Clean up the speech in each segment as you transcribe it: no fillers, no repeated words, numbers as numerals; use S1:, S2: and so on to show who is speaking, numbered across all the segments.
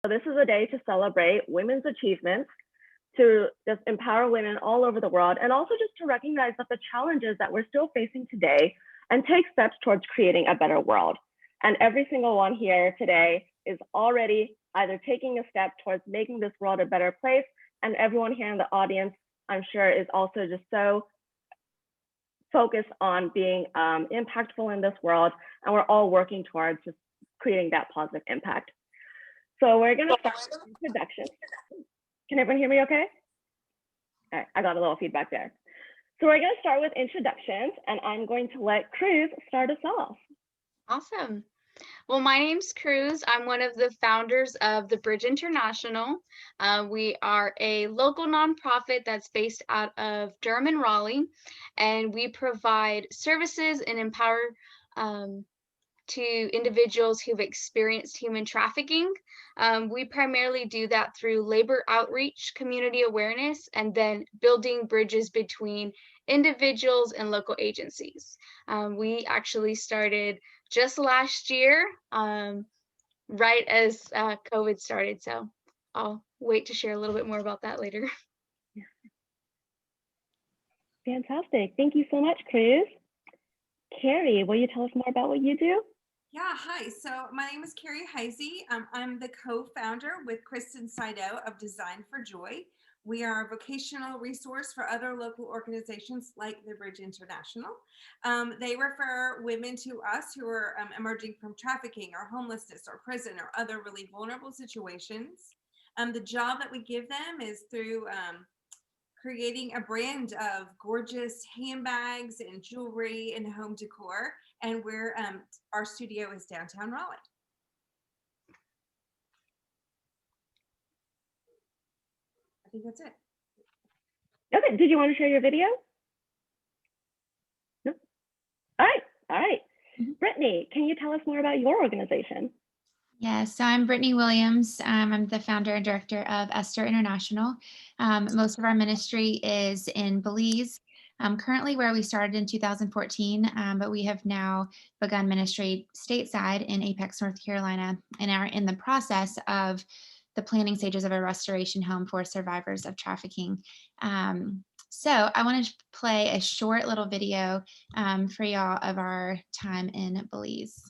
S1: this is a day to celebrate women's achievements, to just empower women all over the world, and also just to recognize that the challenges that we're still facing today and take steps towards creating a better world. And every single one here today is already either taking a step towards making this world a better place, and everyone here in the audience, I'm sure, is also just so focused on being impactful in this world, and we're all working towards just creating that positive impact. So we're gonna start with introductions. Can everyone hear me okay? All right, I got a little feedback there. So we're gonna start with introductions, and I'm going to let Cruz start us off.
S2: Awesome. Well, my name's Cruz. I'm one of the founders of the Bridge International. We are a local nonprofit that's based out of Durham and Raleigh, and we provide services and empower to individuals who've experienced human trafficking. We primarily do that through labor outreach, community awareness, and then building bridges between individuals and local agencies. We actually started just last year, right as COVID started. So I'll wait to share a little bit more about that later.
S1: Fantastic. Thank you so much, Cruz. Carrie, will you tell us more about what you do?
S3: Yeah, hi. So my name is Carrie Heisey. I'm the co-founder with Kristen Saido of Design for Joy. We are a vocational resource for other local organizations like the Bridge International. They refer women to us who are emerging from trafficking or homelessness or prison or other really vulnerable situations. The job that we give them is through creating a brand of gorgeous handbags and jewelry and home decor. And we're our studio is downtown Raleigh. I think that's it.
S1: Okay, did you want to share your video? No? All right. Brittany, can you tell us more about your organization?
S4: Yes, so I'm Brittany Williams. I'm the founder and director of Esther International. Most of our ministry is in Belize, currently where we started in 2014, but we have now begun ministry stateside in Apex, North Carolina, and are in the process of the planning stages of a restoration home for survivors of trafficking. So I want to play a short little video for y'all of our time in Belize.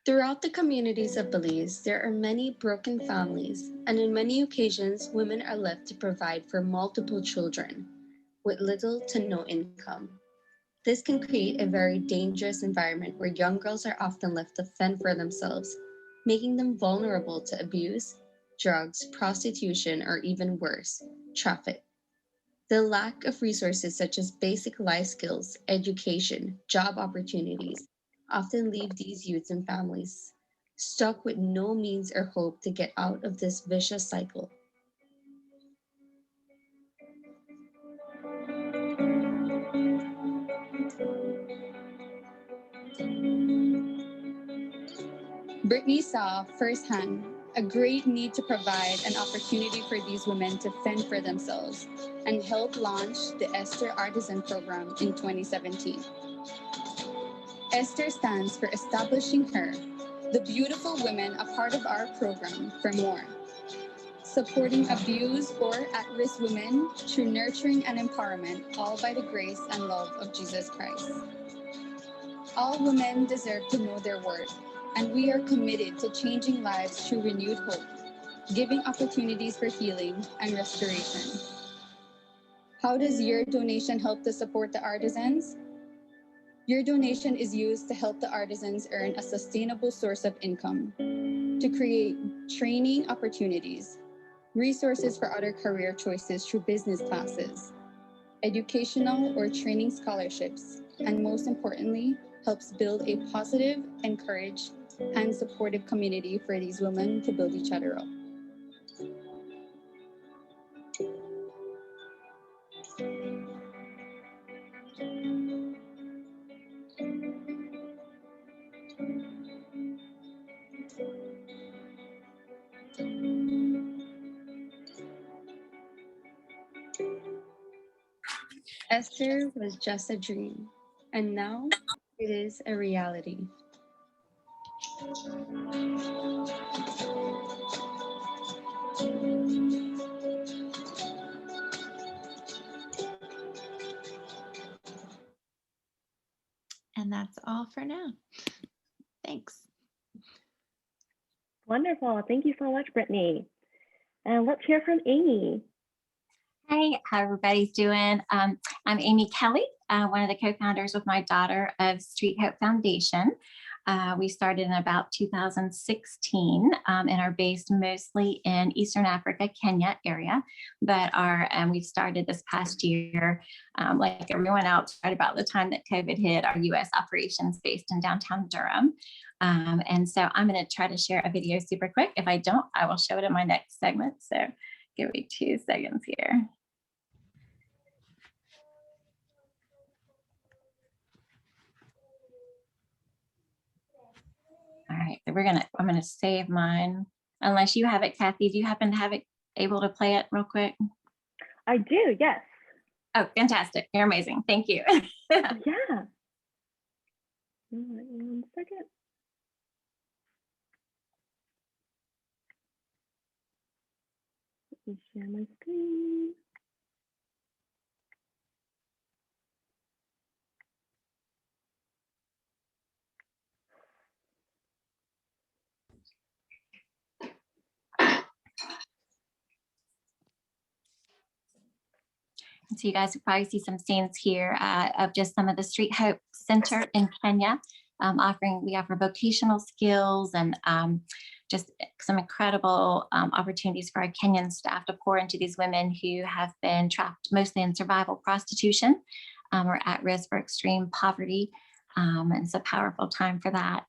S5: Throughout the communities of Belize, there are many broken families, and in many occasions, women are left to provide for multiple children with little to no income. This can create a very dangerous environment where young girls are often left to fend for themselves, making them vulnerable to abuse, drugs, prostitution, or even worse, traffic. The lack of resources such as basic life skills, education, job opportunities, often leave these youths and families stuck with no means or hope to get out of this vicious cycle. Brittany saw firsthand a great need to provide an opportunity for these women to fend for themselves and helped launch the Esther Artisan Program in 2017. Esther stands for establishing her, the beautiful women, a part of our program for more, supporting abused or at-risk women through nurturing and empowerment, all by the grace and love of Jesus Christ. All women deserve to know their worth, and we are committed to changing lives through renewed hope, giving opportunities for healing and restoration. How does your donation help to support the artisans? Your donation is used to help the artisans earn a sustainable source of income, to create training opportunities, resources for other career choices through business classes, educational or training scholarships, and most importantly, helps build a positive, encouraged, and supportive community for these women to build each other up. Esther was just a dream, and now it is a reality.
S4: now. Thanks.
S1: Wonderful. Thank you so much, Brittany. And let's hear from Amy.
S6: Hey, how everybody's doing? I'm Amy Kelly, one of the co-founders with my daughter of Street Hope Foundation. We started in about 2016 and are based mostly in Eastern Africa, Kenya area. But we started this past year, like everyone else, right about the time that COVID hit, our US operations based in downtown Durham. And so I'm going to try to share a video super quick. If I don't, I will show it in my next segment. So give me 2 seconds here. All right, so I'm gonna save mine. Unless you have it, Kathy, do you happen to have it able to play it real quick?
S1: I do, yes.
S6: Oh, fantastic. You're amazing. Thank you.
S1: Yeah. One second. Let me share my screen.
S6: So you guys will probably see some scenes here of just some of the Street Hope Center in Kenya. We offer vocational skills and just some incredible opportunities for our Kenyan staff to pour into these women who have been trapped mostly in survival prostitution or at risk for extreme poverty. And it's a powerful time for that.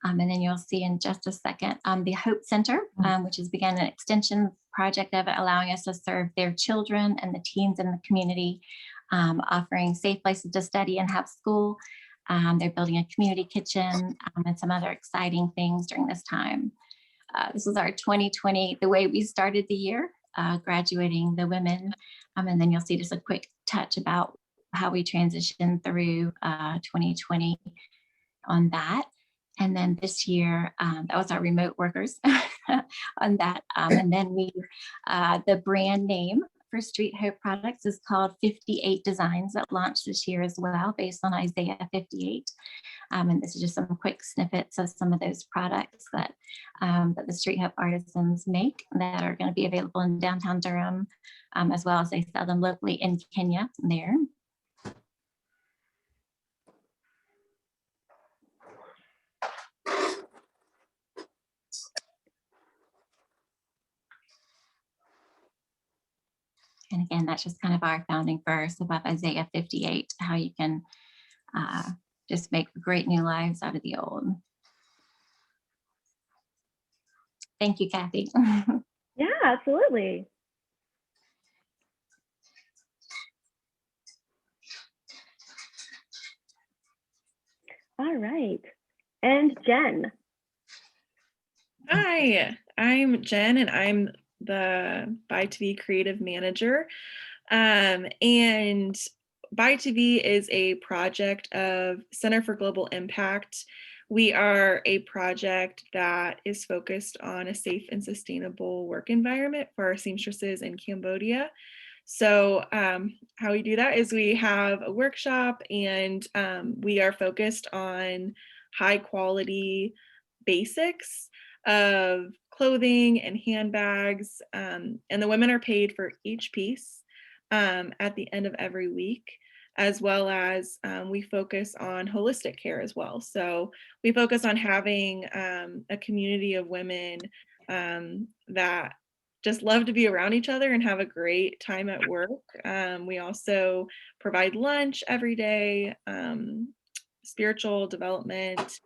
S6: And then you'll see in just a second the Hope Center, which has begun an extension project of it, allowing us to serve their children and the teens in the community, offering safe places to study and have school. They're building a community kitchen and some other exciting things during this time. This was our 2020, the way we started the year, graduating the women. And then you'll see just a quick touch about how we transitioned through 2020 on that. And then this year, that was our remote workers on that. And then the brand name for Street Hope products is called 58 Designs, that launched this year as well, based on Isaiah 58. And this is just some quick snippets of some of those products that the Street Hope artisans make that are going to be available in downtown Durham, as well as they sell them locally in Kenya there. And again, that's just kind of our founding verse above Isaiah 58, how you can just make great new lives out of the old. Thank you, Kathy.
S1: Yeah, absolutely. All right. And Jen.
S7: Hi, I'm Jen and I'm the BYTAVI creative manager. And BYTAVI is a project of Center for Global Impact. We are a project that is focused on a safe and sustainable work environment for our seamstresses in Cambodia. So how we do that is we have a workshop and we are focused on high quality basics of clothing and handbags, and the women are paid for each piece at the end of every week, as well as we focus on holistic care as well. So we focus on having a community of women that just love to be around each other and have a great time at work. We also provide lunch every day, spiritual development,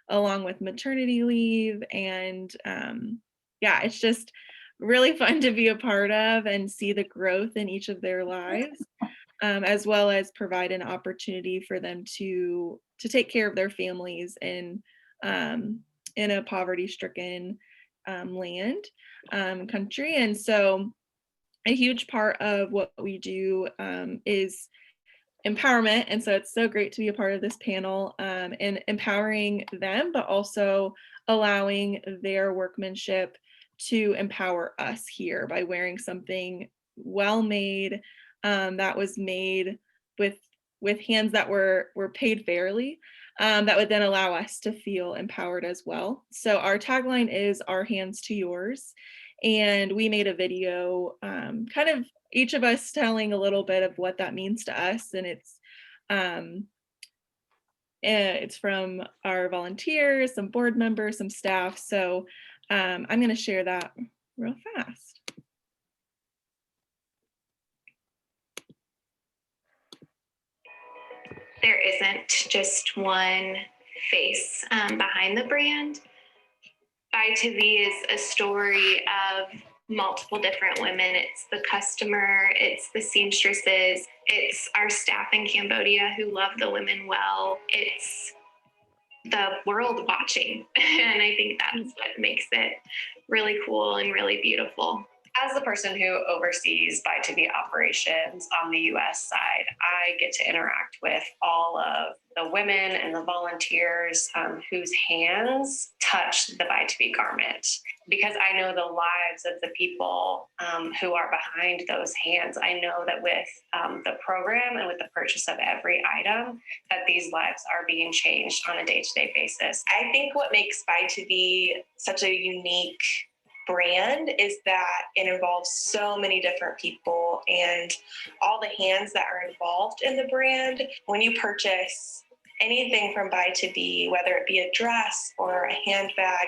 S7: along with maternity leave. And yeah, it's just really fun to be a part of and see the growth in each of their lives, as well as provide an opportunity for them to take care of their families in a poverty-stricken land, country. And so a huge part of what we do is empowerment. And so it's so great to be a part of this panel and empowering them, but also allowing their workmanship to empower us here by wearing something well made, that was made with hands that were paid fairly, that would then allow us to feel empowered as well. So our tagline is "Our hands to yours." And we made a video, kind of each of us telling a little bit of what that means to us. And it's from our volunteers, some board members, some staff. So I'm going to share that real fast.
S8: There isn't just one face behind the brand. BYTAVI is a story of multiple different women. It's the customer, it's the seamstresses, it's our staff in Cambodia who love the women well. It's the world watching. And I think that's what makes it really cool and really beautiful. As the person who oversees BYTAVI operations on the US side, I get to interact with all of the women and the volunteers whose hands touch the BYTAVI garment. Because I know the lives of the people who are behind those hands. I know that with the program and with the purchase of every item, that these lives are being changed on a day-to-day basis. I think what makes BYTAVI such a unique brand is that it involves so many different people and all the hands that are involved in the brand. When you purchase anything from BYTAVI, whether it be a dress or a handbag,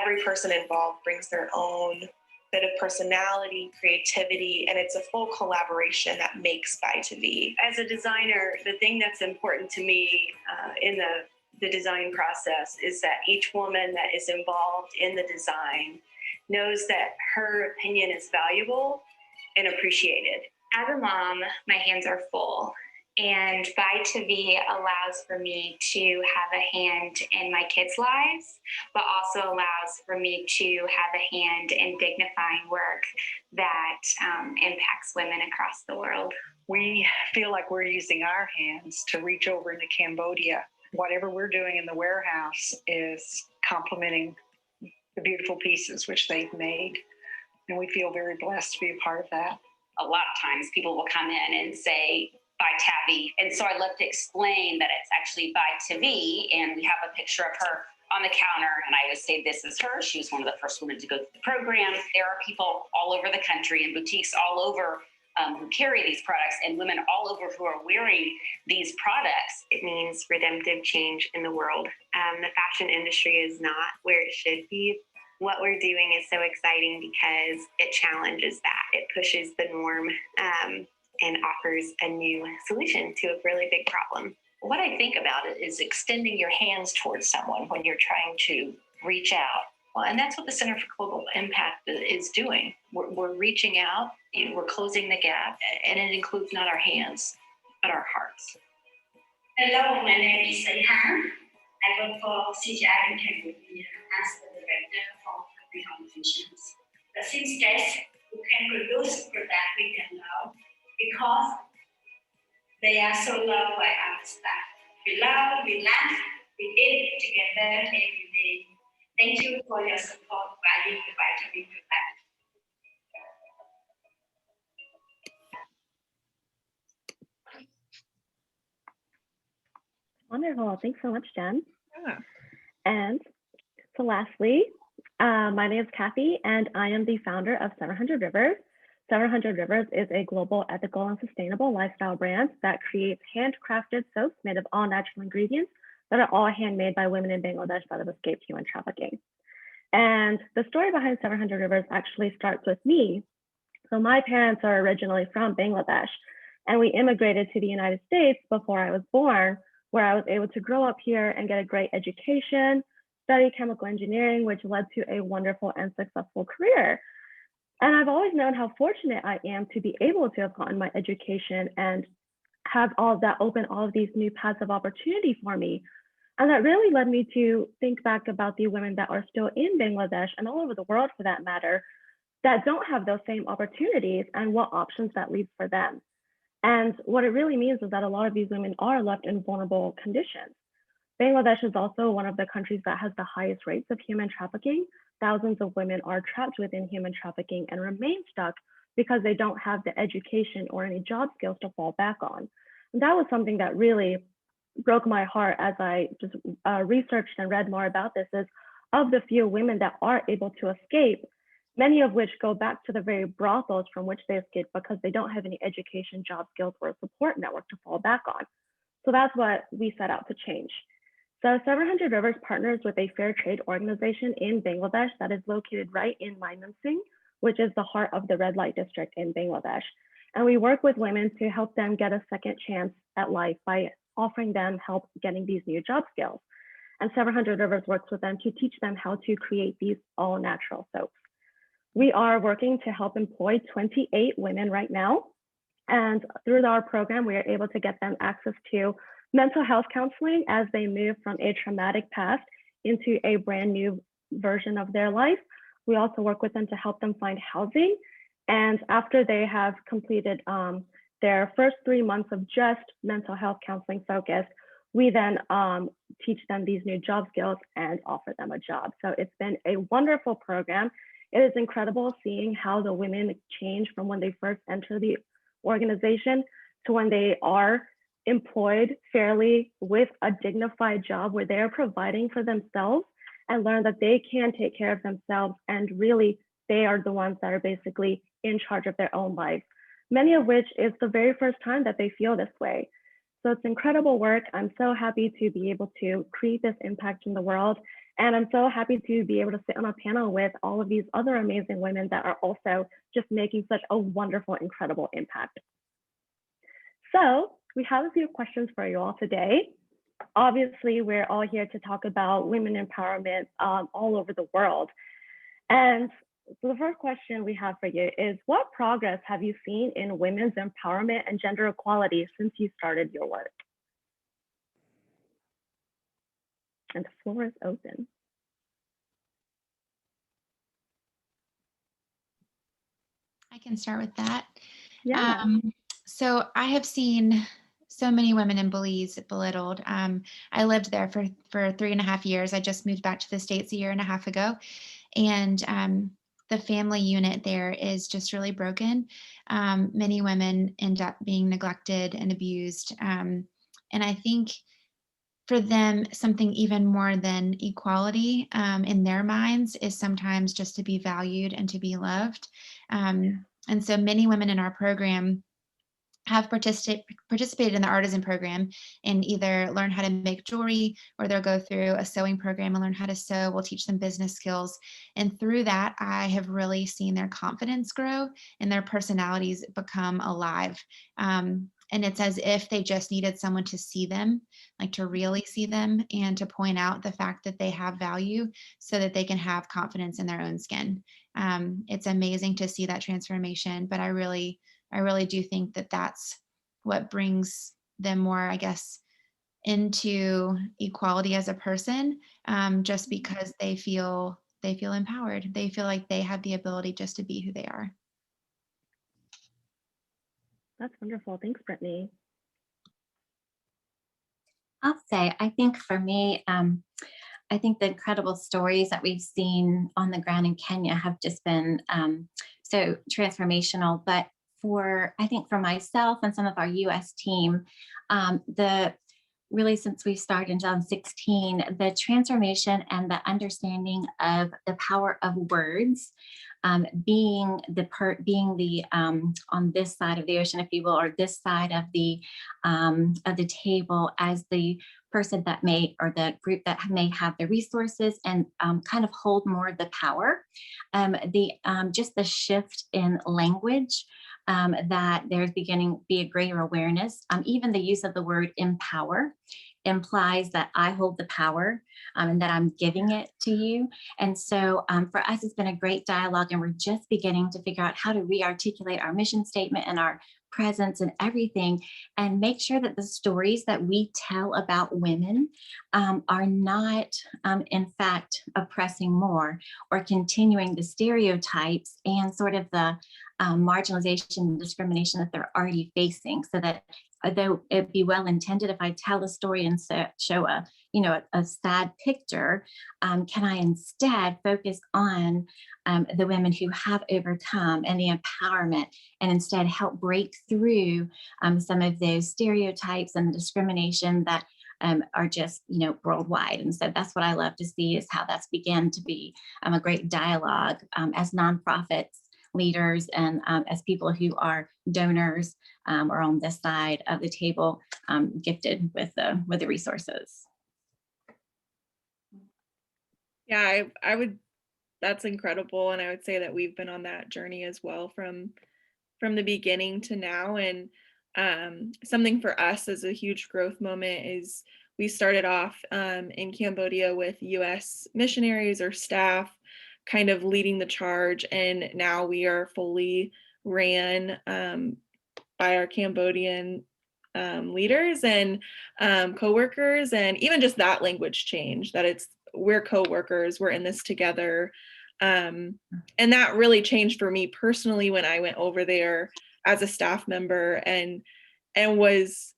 S8: every person involved brings their own bit of personality, creativity, and it's a full collaboration that makes BYTAVI. As a designer, the thing that's important to me in the design process is that each woman that is involved in the design knows that her opinion is valuable and appreciated. As a mom, my hands are full, and BYTAVI allows for me to have a hand in my kids' lives, but also allows for me to have a hand in dignifying work that impacts women across the world.
S9: We feel like we're using our hands to reach over into Cambodia. Whatever we're doing in the warehouse is complementing the beautiful pieces which they've made. And we feel very blessed to be a part of that.
S10: A lot of times people will come in and say BYTAVI. And so I love to explain that it's actually BYTAVI, and we have a picture of her on the counter. And I would say, this is her. She was one of the first women to go through the program. There are people all over the country and boutiques all over who carry these products, and women all over who are wearing these products.
S8: It means redemptive change in the world. The fashion industry is not where it should be. What we're doing is so exciting because it challenges that. It pushes the norm and offers a new solution to a really big problem.
S10: What I think about it is extending your hands towards someone when you're trying to reach out. Well, and that's what the Center for Global Impact is doing. We're reaching out, we're closing the gap, and it includes not our hands, but our hearts.
S11: Hello, my name is Sayhan. I work for CGI in Cambodia as the director for public operations. The seamstress who can produce product we can love because they are so loved by our staff. We love, we laugh, we eat together every day. Thank you for your support by the BYTAVI product.
S1: Wonderful. Thanks so much, Jen.
S7: Yeah.
S1: And so lastly, my name is Kathy, and I am the founder of 700 Rivers. 700 Rivers is a global, ethical, and sustainable lifestyle brand that creates handcrafted soaps made of all natural ingredients that are all handmade by women in Bangladesh that have escaped human trafficking. And the story behind 700 Rivers actually starts with me. So my parents are originally from Bangladesh, and we immigrated to the United States before I was born, where I was able to grow up here and get a great education, study chemical engineering, which led to a wonderful and successful career. And I've always known how fortunate I am to be able to have gotten my education and have all of that open all of these new paths of opportunity for me. And that really led me to think back about the women that are still in Bangladesh and all over the world for that matter, that don't have those same opportunities and what options that leaves for them. And what it really means is that a lot of these women are left in vulnerable conditions. Bangladesh is also one of the countries that has the highest rates of human trafficking. Thousands of women are trapped within human trafficking and remain stuck because they don't have the education or any job skills to fall back on. And that was something that really broke my heart as I just researched and read more about this is of the few women that are able to escape, many of which go back to the very brothels from which they escaped because they don't have any education, job skills, or support network to fall back on. So that's what we set out to change. So 700 Rivers partners with a fair trade organization in Bangladesh that is located right in Mymensingh, which is the heart of the red light district in Bangladesh. And we work with women to help them get a second chance at life by offering them help getting these new job skills. And 700 Rivers works with them to teach them how to create these all natural soaps. We are working to help employ 28 women right now. And through our program, we are able to get them access to mental health counseling as they move from a traumatic past into a brand new version of their life. We also work with them to help them find housing. And after they have completed their first 3 months of just mental health counseling focus, we then teach them these new job skills and offer them a job. So it's been a wonderful program. It is incredible seeing how the women change from when they first enter the organization to when they are employed fairly with a dignified job where they're providing for themselves and learn that they can take care of themselves and really they are the ones that are basically in charge of their own lives, many of which is the very first time that they feel this way. So it's incredible work. I'm so happy to be able to create this impact in the world. And I'm so happy to be able to sit on a panel with all of these other amazing women that are also just making such a wonderful, incredible impact. So we have a few questions for you all today. Obviously, we're all here to talk about women empowerment all over the world. And so the first question we have for you is, what progress have you seen in women's empowerment and gender equality since you started your work? And the floor is open.
S4: I can start with that.
S1: Yeah.
S4: So I have seen so many women in Belize belittled. I lived there for 3.5 years. I just moved back to the States 1.5 years ago. And the family unit there is just really broken. Many women end up being neglected and abused. And I think for them, something even more than equality in their minds is sometimes just to be valued and to be loved. And so many women in our program have participated in the artisan program and either learn how to make jewelry or they'll go through a sewing program and learn how to sew. We'll teach them business skills. And through that, I have really seen their confidence grow and their personalities become alive. And it's as if they just needed someone to see them, like to really see them and to point out the fact that they have value so that they can have confidence in their own skin. It's amazing to see that transformation, but I really do think that that's what brings them more, I guess, into equality as a person, just because they feel empowered. They feel like they have the ability just to be who they are.
S1: That's wonderful. Thanks, Brittany.
S6: I'll say, I think for me, I think the incredible stories that we've seen on the ground in Kenya have just been so transformational. But I think for myself and some of our US team, really since we started in 2016, the transformation and the understanding of the power of words, being the on this side of the ocean, if you will, or this side of the table as the person that may, or the group that may have the resources and kind of hold more of the power. Just the shift in language, that there's beginning to be a greater awareness. Even the use of the word empower implies that I hold the power and that I'm giving it to you. And so for us, it's been a great dialogue, and we're just beginning to figure out how to re-articulate our mission statement and our presence and everything, and make sure that the stories that we tell about women are not, in fact, oppressing more or continuing the stereotypes and sort of the marginalization and discrimination that they're already facing, so that although it be well intended, if I tell a story and show a sad picture, can I instead focus on the women who have overcome and the empowerment, and instead help break through some of those stereotypes and the discrimination that are just, worldwide. And so that's what I love to see, is how that's began to be a great dialogue as nonprofits, leaders, and as people who are donors or on this side of the table, gifted with the resources.
S7: Yeah, I would, that's incredible. And I would say that we've been on that journey as well from the beginning to now. And something for us as a huge growth moment is we started off in Cambodia with US missionaries or staff kind of leading the charge. And now we are fully ran by our Cambodian leaders and coworkers, and even just that language change, that we're coworkers, we're in this together. And that really changed for me personally when I went over there as a staff member, and was,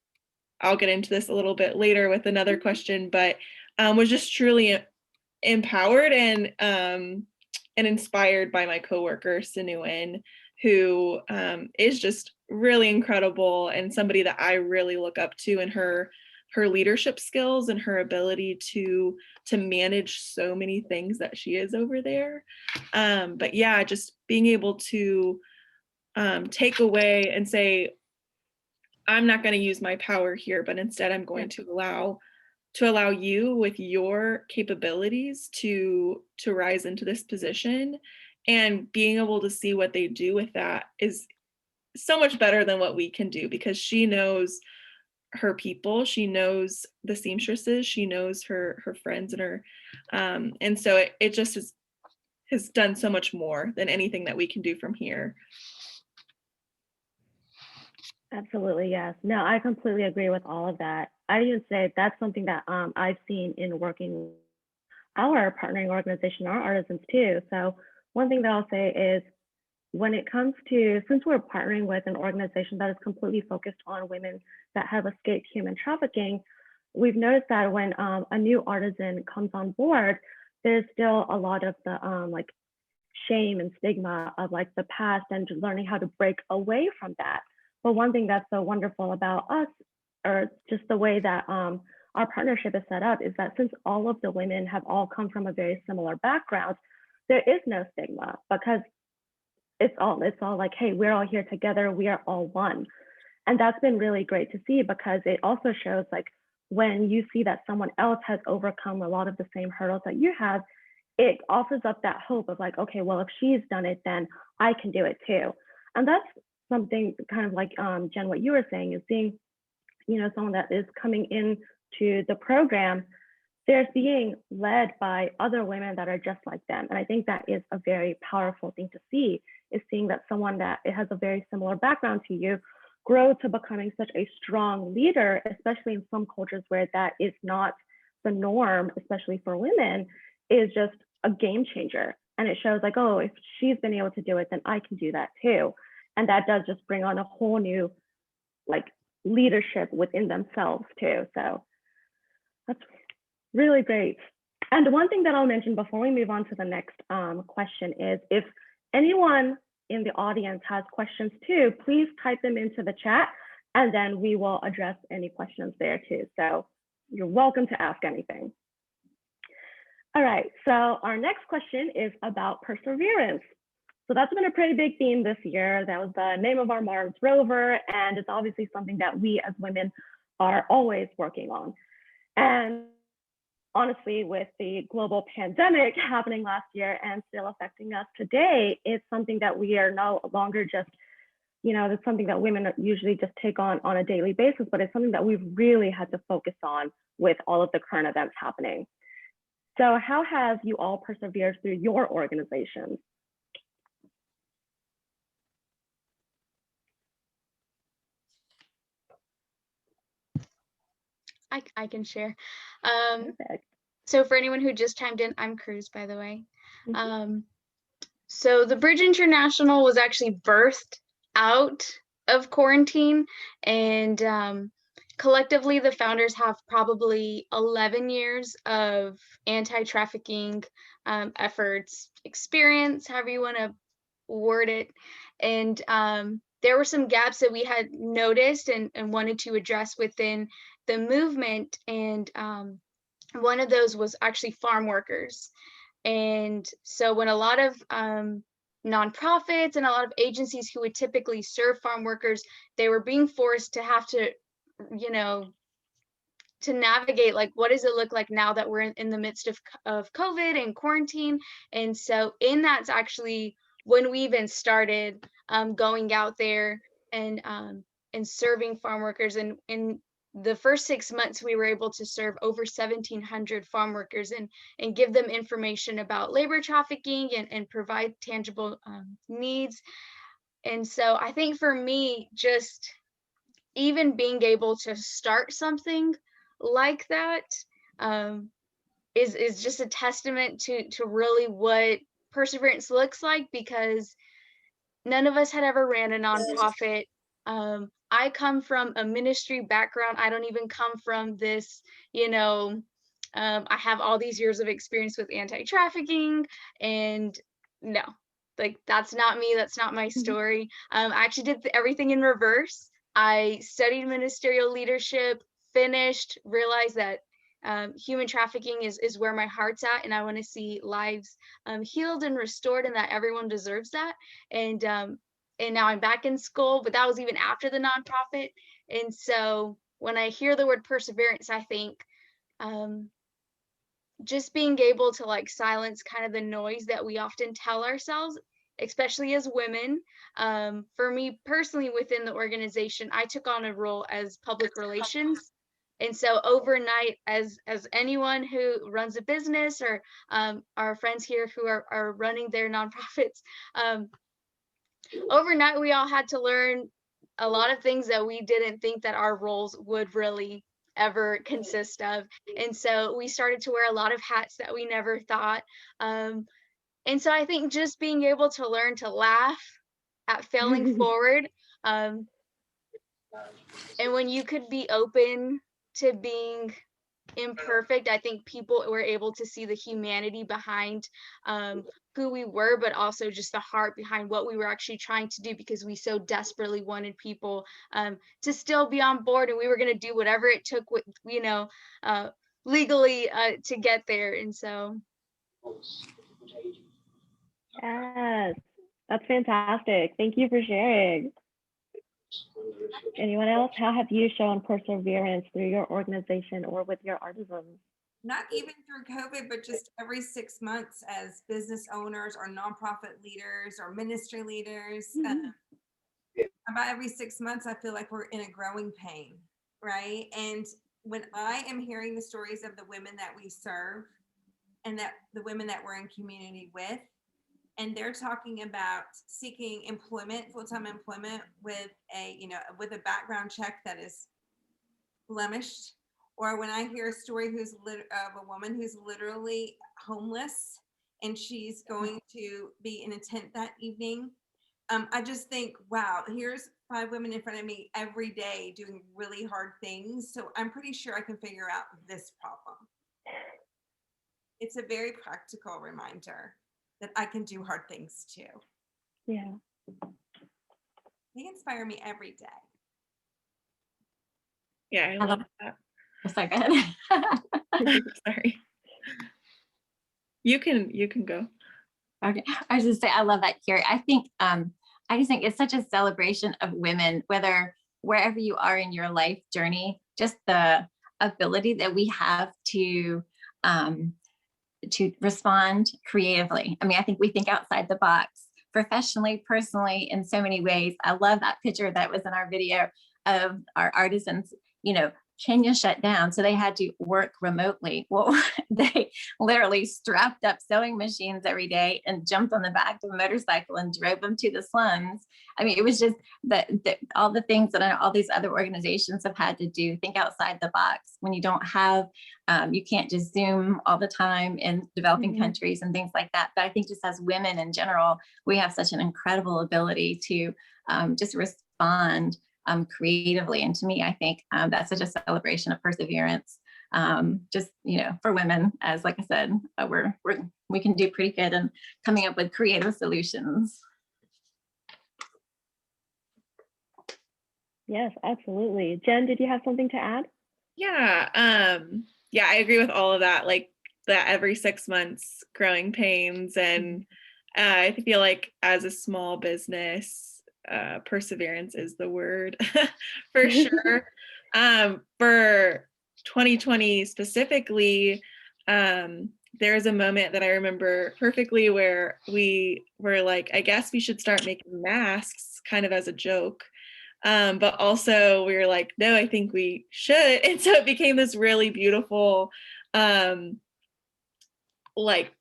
S7: I'll get into this a little bit later with another question, but was just truly empowered and inspired by my coworker Sinuin, who is just really incredible and somebody that I really look up to in her leadership skills and her ability to manage so many things that she is over there. But yeah, just being able to take away and say, I'm not going to use my power here, but instead I'm going to allow you with your capabilities to rise into this position, and being able to see what they do with that is so much better than what we can do, because she knows her people, she knows the seamstresses, she knows her friends and her and so it just has done so much more than anything that we can do from here.
S1: Absolutely, yes. No, I completely agree with all of that. I even say that's something that I've seen in working with our partnering organization, our artisans too. So one thing that I'll say is, when it comes to, since we're partnering with an organization that is completely focused on women that have escaped human trafficking, we've noticed that when a new artisan comes on board, there's still a lot of the like shame and stigma of like the past, and learning how to break away from that. But one thing that's so wonderful about us, or just the way that our partnership is set up, is that since all of the women have all come from a very similar background, there is no stigma, because it's all like, hey, we're all here together, we are all one. And that's been really great to see, because it also shows, like, when you see that someone else has overcome a lot of the same hurdles that you have, it offers up that hope of like, okay, well, if she's done it, then I can do it too. And that's something kind of like Jen, what you were saying, is seeing, someone that is coming into the program, they're being led by other women that are just like them. And I think that is a very powerful thing to see, is seeing that someone that has a very similar background to you grow to becoming such a strong leader, especially in some cultures where that is not the norm, especially for women, is just a game changer. And it shows like, oh, if she's been able to do it, then I can do that too. And that does just bring on a whole new like leadership within themselves too. So that's really great. And one thing that I'll mention before we move on to the next question is, if anyone in the audience has questions too, please type them into the chat, and then we will address any questions there too. So you're welcome to ask anything. All right, so our next question is about perseverance. So that's been a pretty big theme this year. That was the name of our Mars rover, and it's obviously something that we as women are always working on. And honestly, with the global pandemic happening last year and still affecting us today, it's something that we are no longer just, it's something that women usually just take on a daily basis, but it's something that we've really had to focus on with all of the current events happening. So how have you all persevered through your organizations?
S2: I can share. So for anyone who just chimed in, I'm Cruz, by the way. So the Bridge International was actually birthed out of quarantine, and collectively the founders have probably 11 years of anti-trafficking efforts, experience, however you want to word it. And there were some gaps that we had noticed and wanted to address within the movement, and one of those was actually farm workers. And so when a lot of nonprofits and a lot of agencies who would typically serve farm workers, they were being forced to have to, you know, to navigate, like, what does it look like now that we're in the midst of COVID and quarantine. And so in that's actually when we even started going out there and serving farm workers. And in the first 6 months, we were able to serve over 1,700 farm workers and give them information about labor trafficking and provide tangible needs. And so I think for me, just even being able to start something like that is just a testament to really what perseverance looks like, because none of us had ever ran a nonprofit. I come from a ministry background. I don't even come from this, you know, I have all these years of experience with anti-trafficking, and no, like, that's not me. That's not my story. I actually did everything in reverse. I studied ministerial leadership, finished, realized that human trafficking is where my heart's at, and I want to see lives healed and restored, and that everyone deserves that. And now I'm back in school, but that was even after the nonprofit. And so when I hear the word perseverance, I think just being able to, like, silence kind of the noise that we often tell ourselves, especially as women. For me personally, within the organization, I took on a role as public relations. And so overnight, as anyone who runs a business, or our friends here who are running their nonprofits, overnight we all had to learn a lot of things that we didn't think that our roles would really ever consist of. And so we started to wear a lot of hats that we never thought. And so I think just being able to learn to laugh at failing forward, and when you could be open to being imperfect, I think people were able to see the humanity behind who we were, but also just the heart behind what we were actually trying to do, because we so desperately wanted people to still be on board, and we were going to do whatever it took, you know, legally to get there. And so
S1: Yes, that's fantastic. Thank you for sharing. Anyone else? How have you shown perseverance through your organization or with your artisans?
S3: Not even through COVID, but just every 6 months as business owners or nonprofit leaders or ministry leaders. About every 6 months, I feel like we're in a growing pain, right? And when I am hearing the stories of the women that we serve and that the women that we're in community with, and they're talking about seeking employment, full-time employment with a, you know, with a background check that is blemished, or when I hear a story of a woman who's literally homeless and she's going to be in a tent that evening, I just think, wow, here's 5 women in front of me every day doing really hard things. So I'm pretty sure I can figure out this problem. It's a very practical reminder that I can do hard things too.
S1: Yeah.
S3: They inspire me every day.
S7: Yeah, I love that.
S6: So good.
S7: Sorry. You can go.
S6: Okay, I was just say I love that, Carrie. I think I just think it's such a celebration of women, wherever you are in your life journey, just the ability that we have to respond creatively. I mean, I think we think outside the box, professionally, personally, in so many ways. I love that picture that was in our video of our artisans. You know, Kenya shut down, so they had to work remotely. Well, they literally strapped up sewing machines every day and jumped on the back of a motorcycle and drove them to the slums. I mean, it was just all the things that all these other organizations have had to do, think outside the box when you don't have, you can't just Zoom all the time in developing countries and things like that. But I think just as women in general, we have such an incredible ability to just respond creatively. And to me, I think that's such a celebration of perseverance. Just, you know, for women, as like I said, we can do pretty good in coming up with creative solutions.
S1: Yes, absolutely. Jen, did you have something to add?
S7: Yeah, yeah, I agree with all of that. Like that every 6 months growing pains, and I feel like as a small business, perseverance is the word for sure. For 2020 specifically, there was a moment that I remember perfectly where we were like, I guess we should start making masks kind of as a joke. But also we were like, no, I think we should. And so it became this really beautiful, like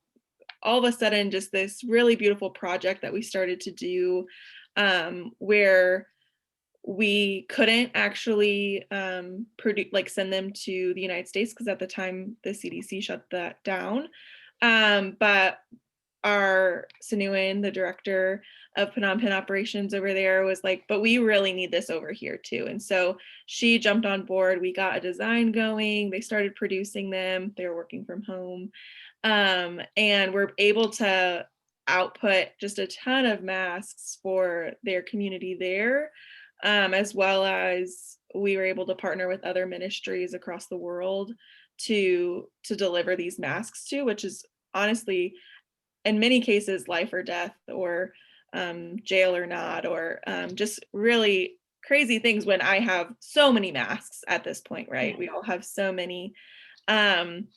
S7: all of a sudden, just this really beautiful project that we started to do, where we couldn't actually send them to the United States because at the time the CDC shut that down. But our Sinuan, the director of Phnom Penh operations over there, was like, but we really need this over here too. And so she jumped on board. We got a design going. They started producing them. They were working from home. And we're able to output just a ton of masks for their community there, as well as we were able to partner with other ministries across the world to deliver these masks to, which is honestly in many cases life or death, or jail or not, or just really crazy things when I have so many masks at this point, right? We all have so many. And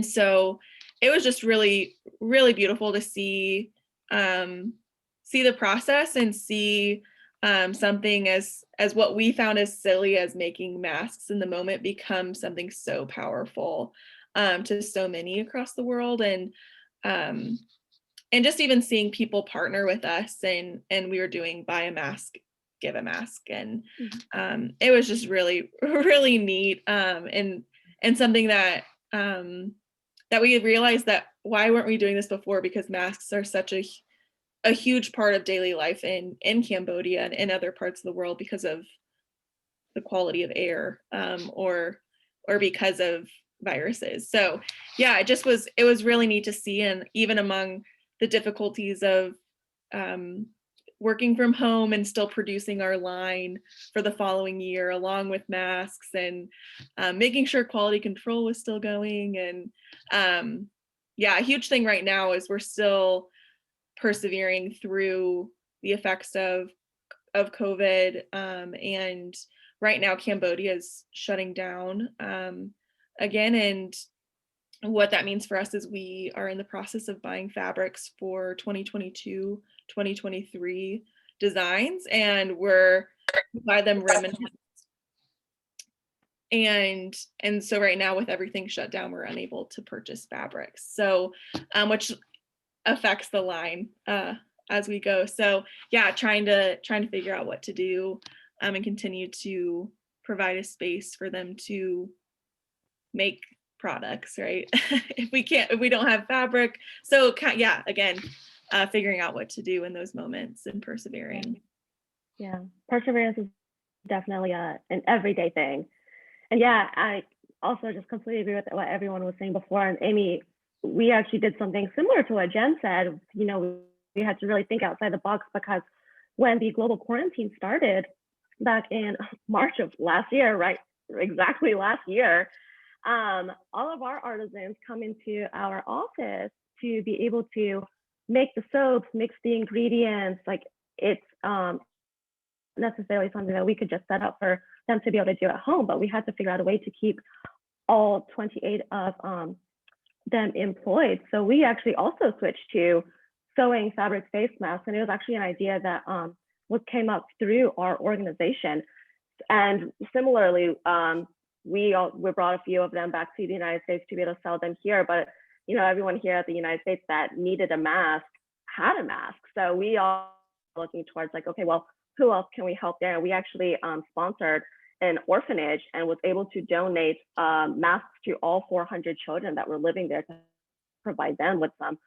S7: so it was just really, really beautiful to see the process and see something as what we found as silly as making masks in the moment become something so powerful to so many across the world. And just even seeing people partner with us, and we were doing buy a mask, give a mask, and it was just really, really neat, and something that that we realized that why weren't we doing this before? Because masks are such a huge part of daily life in Cambodia and in other parts of the world because of the quality of air, or because of viruses. So yeah, it was really neat to see. And even among the difficulties of working from home and still producing our line for the following year, along with masks, and making sure quality control was still going. And yeah, a huge thing right now is we're still persevering through the effects of COVID. And right now Cambodia is shutting down again. And what that means for us is we are in the process of buying fabrics for 2022, 2023 designs, and we buy them remnants. And so right now with everything shut down, we're unable to purchase fabrics. So which affects the line as we go. So yeah, trying to figure out what to do and continue to provide a space for them to make products, right? if we don't have fabric. So yeah, again, figuring out what to do in those moments and persevering.
S1: Yeah, perseverance is definitely an everyday thing. And yeah, I also just completely agree with what everyone was saying before. And Amy, we actually did something similar to what Jen said. You know, we had to really think outside the box, because when the global quarantine started back in March of last year, right? Exactly last year, all of our artisans come into our office to be able to make the soaps, mix the ingredients. Like, it's necessarily something that we could just set up for them to be able to do at home, but we had to figure out a way to keep all 28 of them employed. So we actually also switched to sewing fabric face masks, and it was actually an idea that came up through our organization. And similarly, we brought a few of them back to the United States to be able to sell them here. But you know, everyone here at the United States that needed a mask had a mask. So we all looking towards like, okay, well, who else can we help there? And we actually sponsored an orphanage and was able to donate masks to all 400 children that were living there to provide them with some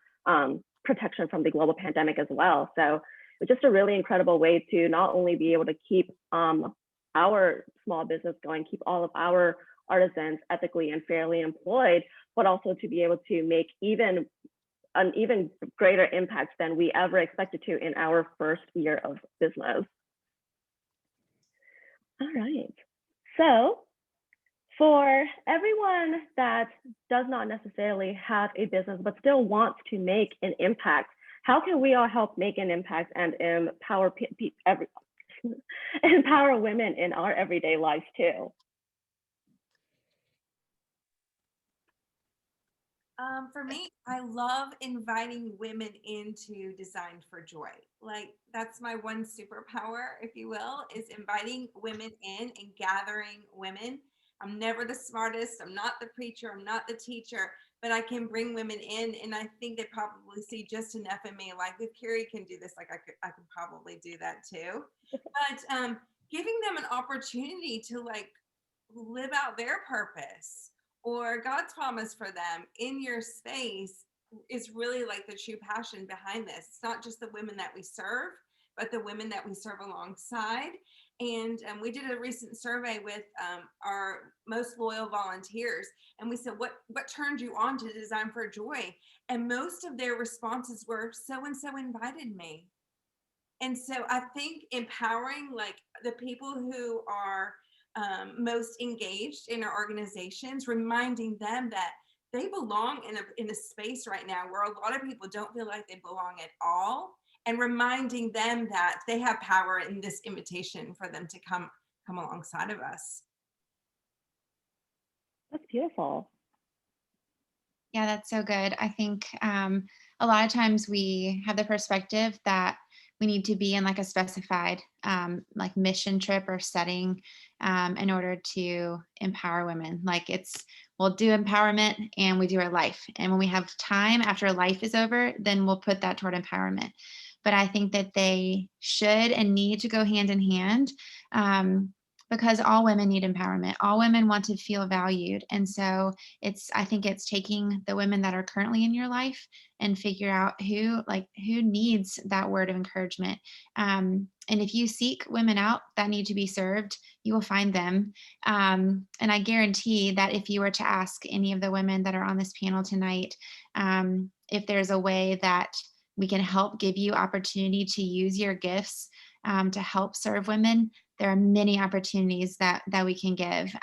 S1: protection from the global pandemic as well. So it was just a really incredible way to not only be able to keep our small business going, keep all of our artisans ethically and fairly employed, but also to be able to make an even greater impact than we ever expected to in our first year of business. All right. So For everyone that does not necessarily have a business but still wants to make an impact, how can we all help make an impact and empower empower women in our everyday lives too?
S3: For me, I love inviting women into Design for Joy. Like, that's my one superpower, if you will, is inviting women in and gathering women. I'm never the smartest. I'm not the preacher. I'm not the teacher, but I can bring women in, and I think they probably see just enough in me. Like, if Carrie can do this, like I could probably do that too. But giving them an opportunity to like live out their purpose or God's promise for them in your space is really like the true passion behind this. It's not just the women that we serve, but the women that we serve alongside. And we did a recent survey with our most loyal volunteers, and we said, what turned you on to Design for Joy? And most of their responses were, so-and-so invited me. And so I think empowering like the people who are most engaged in our organizations, reminding them that they belong in a space right now where a lot of people don't feel like they belong at all, and reminding them that they have power in this invitation for them to come alongside of us.
S1: That's beautiful.
S4: Yeah, that's so good. I think a lot of times we have the perspective that we need to be in like a specified like mission trip or setting in order to empower women. Like we'll do empowerment and we do our life. And when we have time after life is over, then we'll put that toward empowerment. But I think that they should and need to go hand in hand because all women need empowerment. All women want to feel valued. And so I think it's taking the women that are currently in your life and figure out who needs that word of encouragement. And if you seek women out that need to be served, you will find them. And I guarantee that if you were to ask any of the women that are on this panel tonight, if there's a way that we can help give you opportunity to use your gifts to help serve women, there are many opportunities that we can give.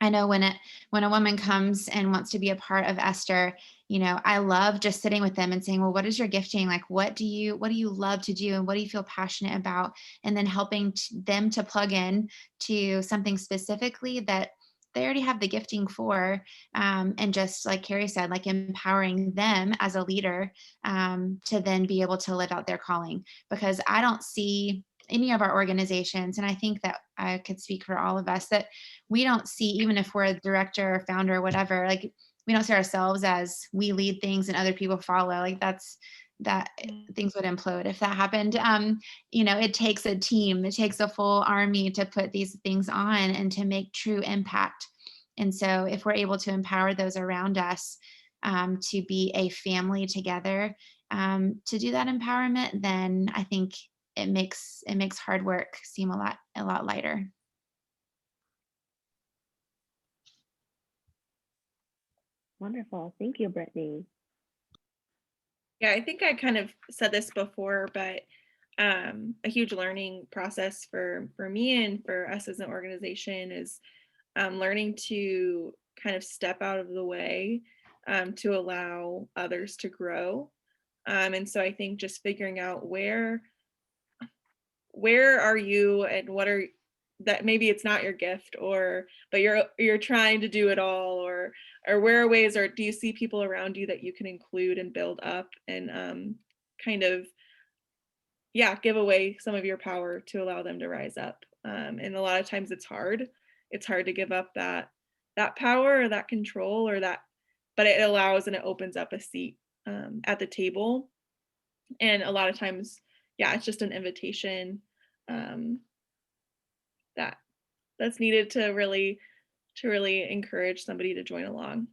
S4: I know when a woman comes and wants to be a part of Esther, I love just sitting with them and saying, well, what is your gifting? Like, what do you love to do? And what do you feel passionate about? And then helping them to plug in to something specifically that they already have the gifting for. And just like Carrie said, like empowering them as a leader to then be able to live out their calling. Because I don't see any of our organizations, and I think that I could speak for all of us, that we don't see, even if we're a director or founder or whatever, like we don't see ourselves as we lead things and other people follow. Like things would implode if that happened. It takes a team, it takes a full army to put these things on and to make true impact. And so if we're able to empower those around us to be a family together, to do that empowerment, then I think it makes hard work seem a lot lighter.
S1: Wonderful. Thank you, Brittany.
S7: Yeah, I think I kind of said this before, but a huge learning process for me and for us as an organization is learning to kind of step out of the way to allow others to grow. And so I think just figuring out where are you and what are that maybe it's not your gift, but you're trying to do it all, or where are ways, or do you see people around you that you can include and build up and kind of give away some of your power to allow them to rise up. And a lot of times it's hard to give up that power or that control but it allows and it opens up a seat at the table. And a lot of times it's just an invitation that's needed to really encourage somebody to join along.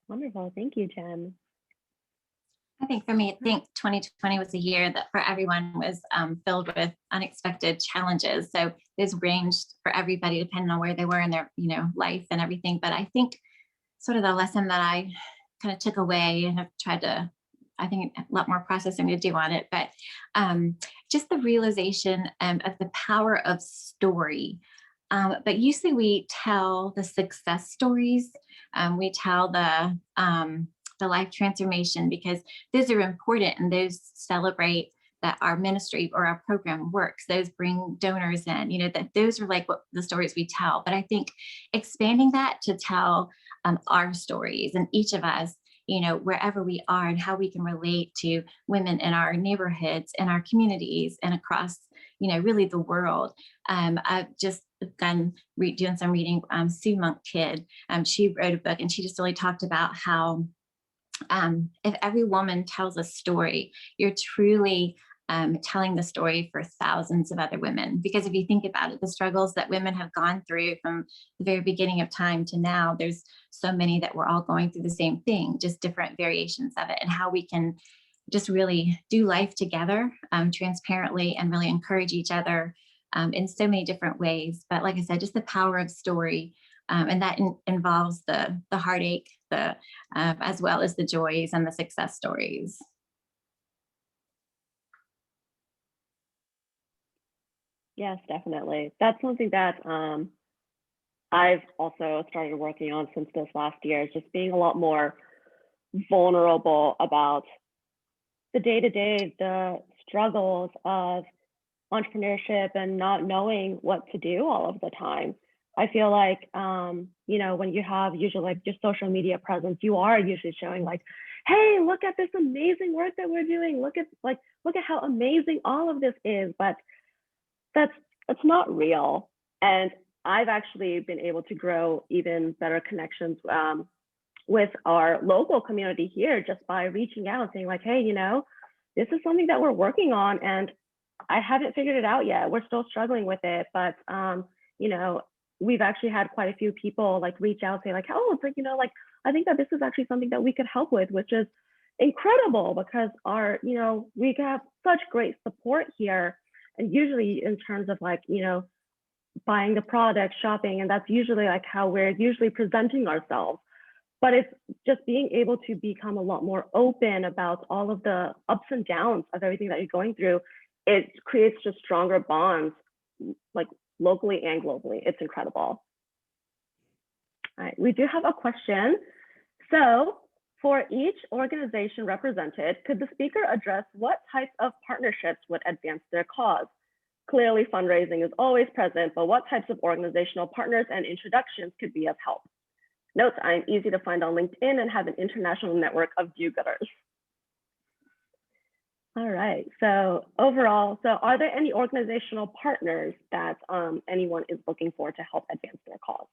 S1: Wonderful. Thank you, Jen.
S6: I think for me, I think 2020 was a year that for everyone was filled with unexpected challenges. So this ranged for everybody depending on where they were in their, life and everything. But I think sort of the lesson that I kind of took away and have tried to, I think a lot more processing to do on it, but just the realization of the power of story. But usually we tell the success stories. We tell the life transformation, because those are important and those celebrate that our ministry or our program works. Those bring donors in, you know, that those are like what the stories we tell. But I think expanding that to tell our stories, and each of us, you know, wherever we are, and how we can relate to women in our neighborhoods and our communities and across, you know, really the world. I've just done doing some reading. Sue Monk Kidd, she wrote a book, and she just really talked about how if every woman tells a story, you're truly telling the story for thousands of other women. Because if you think about it, the struggles that women have gone through from the very beginning of time to now, there's so many that we're all going through the same thing, just different variations of it, and how we can just really do life together transparently and really encourage each other in so many different ways. But like I said, just the power of story. And that involves the heartache, as well as the joys and the success stories.
S1: Yes, definitely. That's something that I've also started working on since this last year, is just being a lot more vulnerable about the day-to-day, the struggles of entrepreneurship and not knowing what to do all of the time. I feel like, you know, when you have usually like your social media presence, you are usually showing like, hey, look at this amazing work that we're doing. Look at how amazing all of this is. But it's not real. And I've actually been able to grow even better connections with our local community here, just by reaching out and saying like, hey, you know, this is something that we're working on and I haven't figured it out yet. We're still struggling with it. But, you know, we've actually had quite a few people like reach out, say like, oh, it's like, you know, like, I think that this is actually something that we could help with, which is incredible, because our, you know, we have such great support here. And usually in terms of like, you know, buying the product, shopping, and that's usually like how we're usually presenting ourselves. But it's just being able to become a lot more open about all of the ups and downs of everything that you're going through. It creates just stronger bonds, like locally and globally. It's incredible. All right, we do have a question. So for each organization represented, could the speaker address what types of partnerships would advance their cause? Clearly, fundraising is always present, but what types of organizational partners and introductions could be of help? Note, I'm easy to find on LinkedIn and have an international network of do-gooders. All right, so overall, so are there any organizational partners that anyone is looking for to help advance their cause?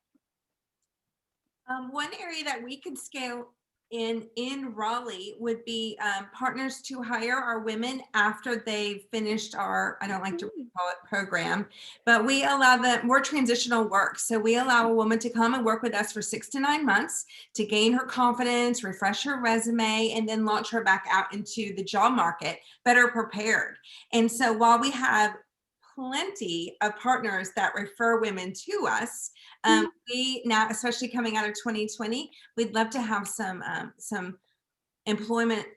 S3: One area that we could scale in Raleigh would be partners to hire our women after they've finished our, I don't like to call it program, but we allow them more transitional work. So we allow a woman to come and work with us for 6 to 9 months to gain her confidence, refresh her resume, and then launch her back out into the job market better prepared. And so while we have plenty of partners that refer women to us, we now, especially coming out of 2020, we'd love to have some employment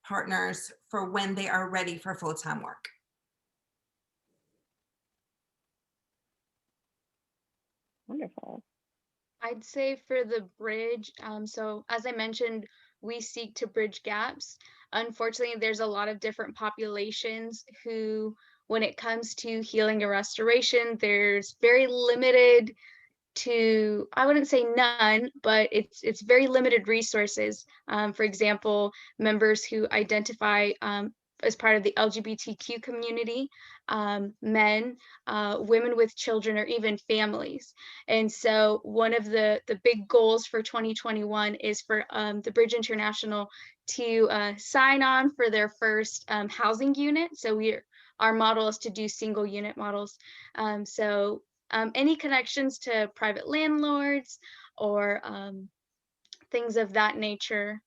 S3: partners for when they are ready for full-time work.
S1: Wonderful.
S2: I'd say for the bridge, so as I mentioned, we seek to bridge gaps. Unfortunately, there's a lot of different populations who, when it comes to healing and restoration, there's very limited to, I wouldn't say none, but it's very limited resources. For example, members who identify as part of the LGBTQ community, men, women with children, or even families. And so one of the big goals for 2021 is for the Bridge International to sign on for their first housing unit. So our model is to do single unit models. So any connections to private landlords or things of that nature,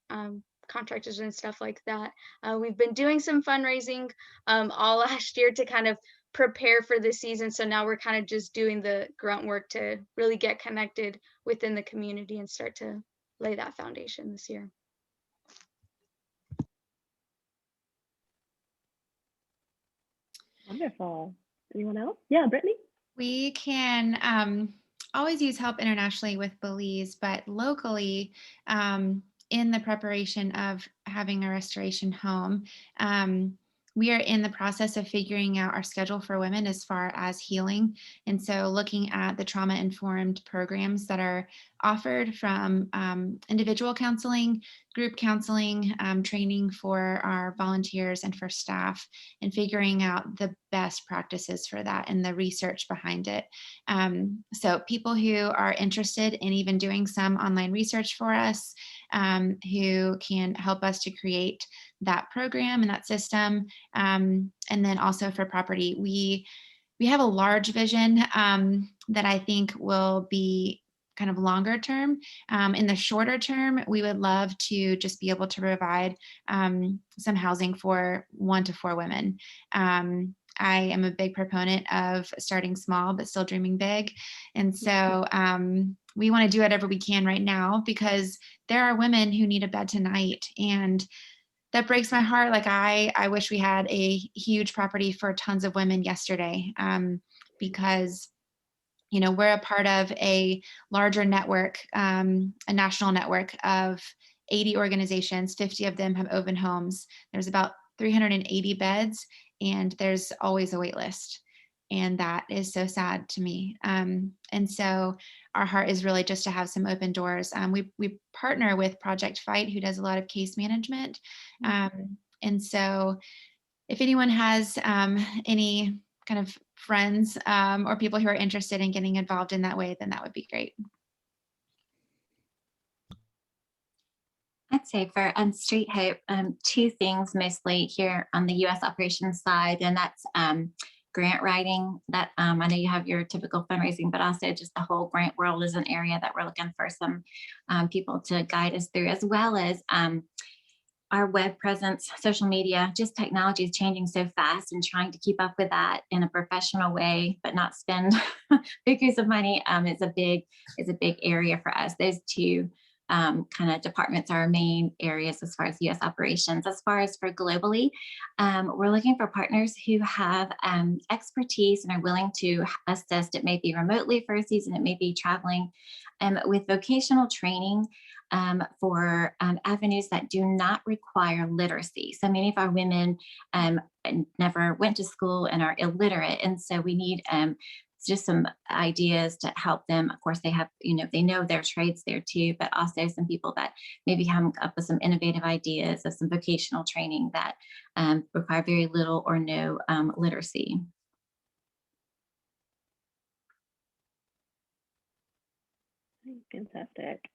S2: contractors and stuff like that. We've been doing some fundraising all last year to kind of prepare for the season. So now we're kind of just doing the grunt work to really get connected within the community and start to lay that foundation this year.
S1: Wonderful. Anyone else? Yeah, Brittany?
S4: We can always use help internationally with Belize, but locally, in the preparation of having a restoration home, we are in the process of figuring out our schedule for women as far as healing. And so looking at the trauma-informed programs that are offered from individual counseling, group counseling, training for our volunteers and for staff, and figuring out the best practices for that and the research behind it. So people who are interested in even doing some online research for us, who can help us to create that program and that system. And then also for property, we have a large vision that I think will be kind of longer term. In the shorter term, we would love to just be able to provide some housing for 1 to 4 women. I am a big proponent of starting small, but still dreaming big. And so we want to do whatever we can right now, because there are women who need a bed tonight. And that breaks my heart. Like I wish we had a huge property for tons of women yesterday, because we're a part of a larger network, a national network of 80 organizations. 50 of them have open homes. There's about 380 beds, and there's always a wait list. And that is so sad to me. And so our heart is really just to have some open doors. We partner with Project Fight, who does a lot of case management. And so if anyone has any kind of friends or people who are interested in getting involved in that way, then that would be great.
S6: I'd say for Street Hope, 2 things mostly here on the U.S. operations side, and that's grant writing. That I know you have your typical fundraising, but also just the whole grant world is an area that we're looking for some people to guide us through, as well as our web presence, social media. Just technology is changing so fast, and trying to keep up with that in a professional way, but not spend figures of money is a big area for us. Those 2 kind of departments are our main areas as far as U.S. operations. As far as for globally, we're looking for partners who have expertise and are willing to assist. It may be remotely for a season, it may be traveling with vocational training for avenues that do not require literacy. So many of our women never went to school and are illiterate. And so we need just some ideas to help them. Of course, they have, they know their trades there too, but also some people that maybe come up with some innovative ideas of some vocational training that require very little or no literacy.
S1: Fantastic.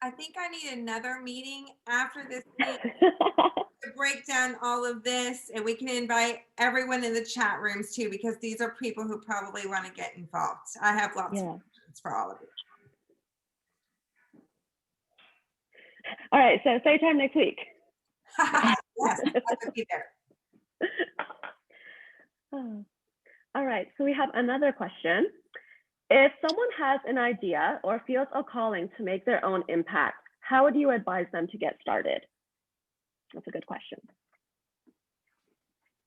S3: I think I need another meeting after this meeting to break down all of this, and we can invite everyone in the chat rooms too, because these are people who probably want to get involved. I have lots of questions for all of you.
S1: All right, so same time next week.
S3: Yes, I could be there.
S1: All right, so we have another question. If someone has an idea or feels a calling to make their own impact, how would you advise them to get started? That's a good question.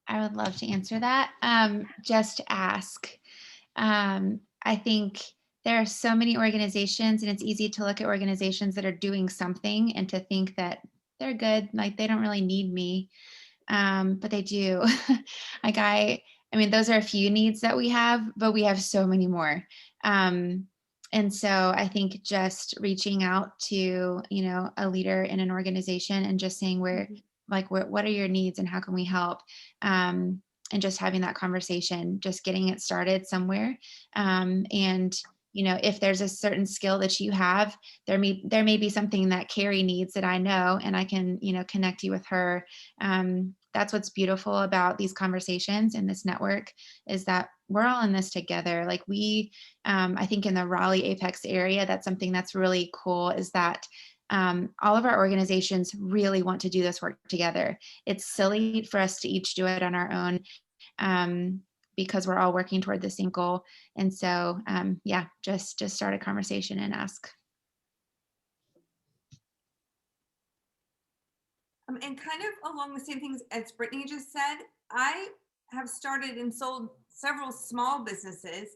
S4: I would love to answer that. Just ask. I think there are so many organizations, and it's easy to look at organizations that are doing something and to think that they're good, like they don't really need me, but they do. Like I mean, those are a few needs that we have, but we have so many more. And so I think just reaching out to, a leader in an organization and just saying what are your needs and how can we help? And just having that conversation, just getting it started somewhere. And, if there's a certain skill that you have, there may be something that Carrie needs that I know, and I can, connect you with her. That's what's beautiful about these conversations in this network, is that we're all in this together. Like I think in the Raleigh Apex area, that's something that's really cool, is that all of our organizations really want to do this work together. It's silly for us to each do it on our own, because we're all working toward the same goal. And so, just start a conversation and ask.
S3: And kind of along the same things as Brittany just said, I have started and sold several small businesses,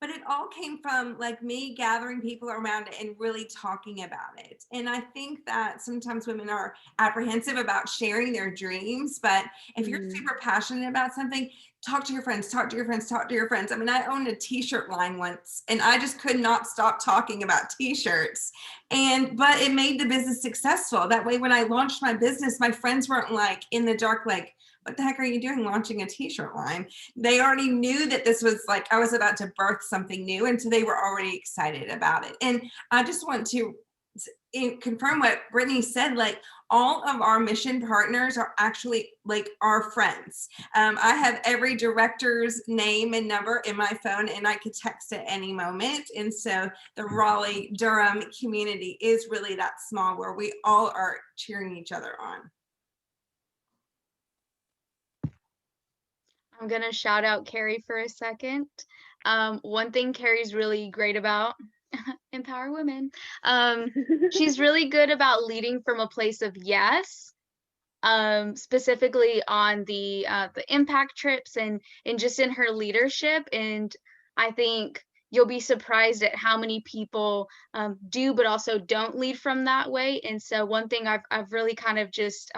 S3: but it all came from like me gathering people around it and really talking about it. And I think that sometimes women are apprehensive about sharing their dreams, but if you're super passionate about something, talk to your friends, talk to your friends, talk to your friends. I mean, I owned a t-shirt line once and I just could not stop talking about t-shirts. But it made the business successful. That way, when I launched my business, my friends weren't like in the dark, like, what the heck are you doing launching a t-shirt line? They already knew that this was like, I was about to birth something new. And so they were already excited about it. And I just want to confirm what Brittany said, like all of our mission partners are actually like our friends. I have every director's name and number in my phone and I could text at any moment. And so the Raleigh Durham community is really that small where we all are cheering each other on.
S2: I'm gonna shout out Carrie for a second. One thing Carrie's really great about, empower women. She's really good about leading from a place of yes, specifically on the impact trips and just in her leadership. And I think you'll be surprised at how many people do but also don't lead from that way. And so one thing I've really kind of just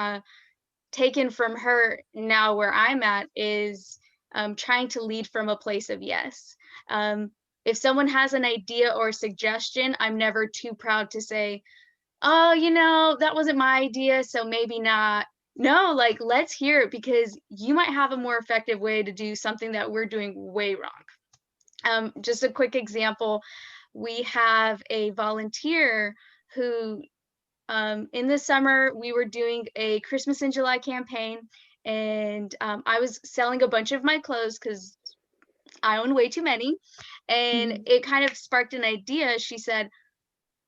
S2: taken from her now where I'm at is trying to lead from a place of yes. If someone has an idea or a suggestion, I'm never too proud to say, oh, you know, that wasn't my idea, so maybe not. No, like, let's hear it because you might have a more effective way to do something that we're doing way wrong. Just a quick example, we have a volunteer who in the summer, we were doing a Christmas in July campaign, and I was selling a bunch of my clothes because I own way too many. And it kind of sparked an idea. She said,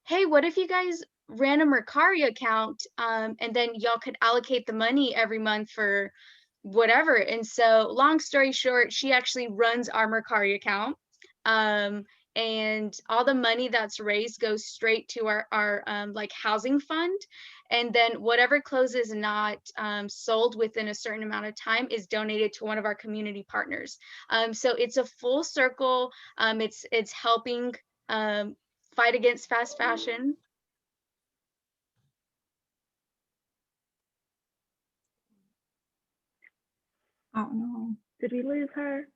S2: hey, what if you guys ran a Mercari account and then y'all could allocate the money every month for whatever. And so long story short, she actually runs our Mercari account. And all the money that's raised goes straight to our like housing fund. And then whatever clothes is not sold within a certain amount of time is donated to one of our community partners. So it's a full circle. It's helping fight against fast fashion.
S3: Oh no.
S1: Did we lose her?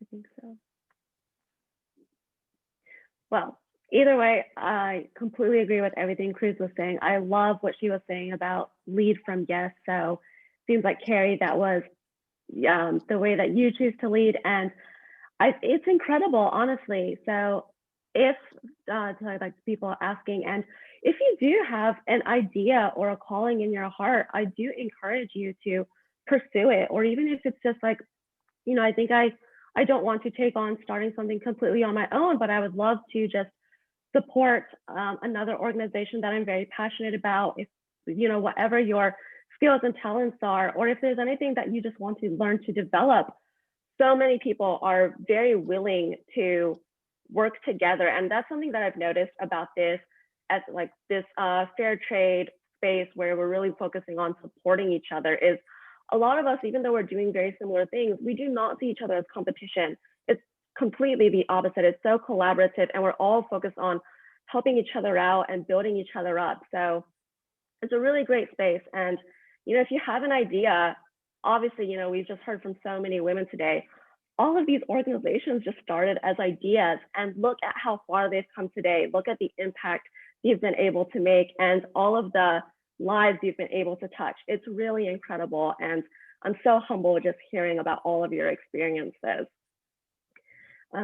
S1: I think so. Well, either way, I completely agree with everything Cruz was saying. I love what she was saying about lead from yes. So seems like Carrie, that was the way that you choose to lead. And it's incredible, honestly. So if like people asking, and if you do have an idea or a calling in your heart, I do encourage you to pursue it. Or even if it's just like, you know, I think I don't want to take on starting something completely on my own, but I would love to just support another organization that I'm very passionate about. If, you know, whatever your skills and talents are, or if there's anything that you just want to learn to develop, so many people are very willing to work together. And that's something that I've noticed about this, as like this fair trade space where we're really focusing on supporting each other, is a lot of us, even though we're doing very similar things, we do not see each other as competition. It's completely the opposite. It's so collaborative and we're all focused on helping each other out and building each other up. So it's a really great space. And, you know, if you have an idea, obviously, you know, we've just heard from so many women today, all of these organizations just started as ideas, and look at how far they've come today. Look at the impact you've been able to make and all of the lives you've been able to touch. It's really incredible. And I'm so humbled just hearing about all of your experiences.